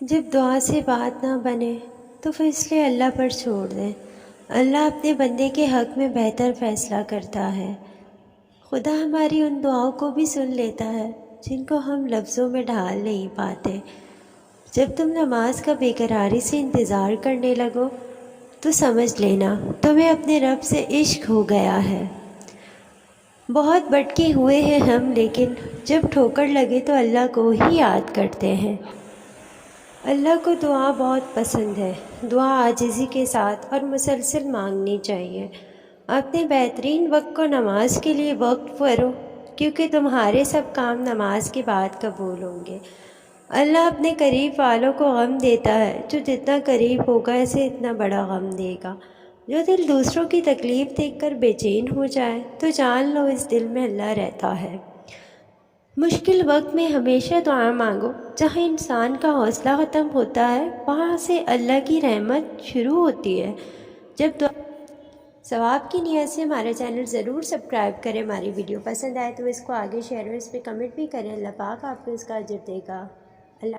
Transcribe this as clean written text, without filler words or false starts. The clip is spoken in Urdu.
جب دعا سے بات نہ بنے تو پھر اس لیے اللہ پر چھوڑ دیں۔ اللہ اپنے بندے کے حق میں بہتر فیصلہ کرتا ہے۔ خدا ہماری ان دعاؤں کو بھی سن لیتا ہے جن کو ہم لفظوں میں ڈھال نہیں پاتے۔ جب تم نماز کا بے قراری سے انتظار کرنے لگو تو سمجھ لینا تمہیں اپنے رب سے عشق ہو گیا ہے۔ بہت بھٹکے ہوئے ہیں ہم، لیکن جب ٹھوکر لگے تو اللہ کو ہی یاد کرتے ہیں۔ اللہ کو دعا بہت پسند ہے۔ دعا عاجزی کے ساتھ اور مسلسل مانگنی چاہیے۔ اپنے بہترین وقت کو نماز کے لیے وقف کرو، کیونکہ تمہارے سب کام نماز کے بعد قبول ہوں گے۔ اللہ اپنے قریب والوں کو غم دیتا ہے، جو جتنا قریب ہوگا اسے اتنا بڑا غم دے گا۔ جو دل دوسروں کی تکلیف دیکھ کر بے چین ہو جائے تو جان لو اس دل میں اللہ رہتا ہے۔ مشکل وقت میں ہمیشہ دعا مانگو۔ جہاں انسان کا حوصلہ ختم ہوتا ہے وہاں سے اللہ کی رحمت شروع ہوتی ہے۔ جب دعا ثواب کی نیت سے ہمارا چینل ضرور سبسکرائب کریں۔ ہماری ویڈیو پسند آئے تو اس کو آگے شیئر اور اس پہ کمنٹ بھی کریں۔ اللہ پاک آپ کو اس کا اجر دے گا۔ اللہ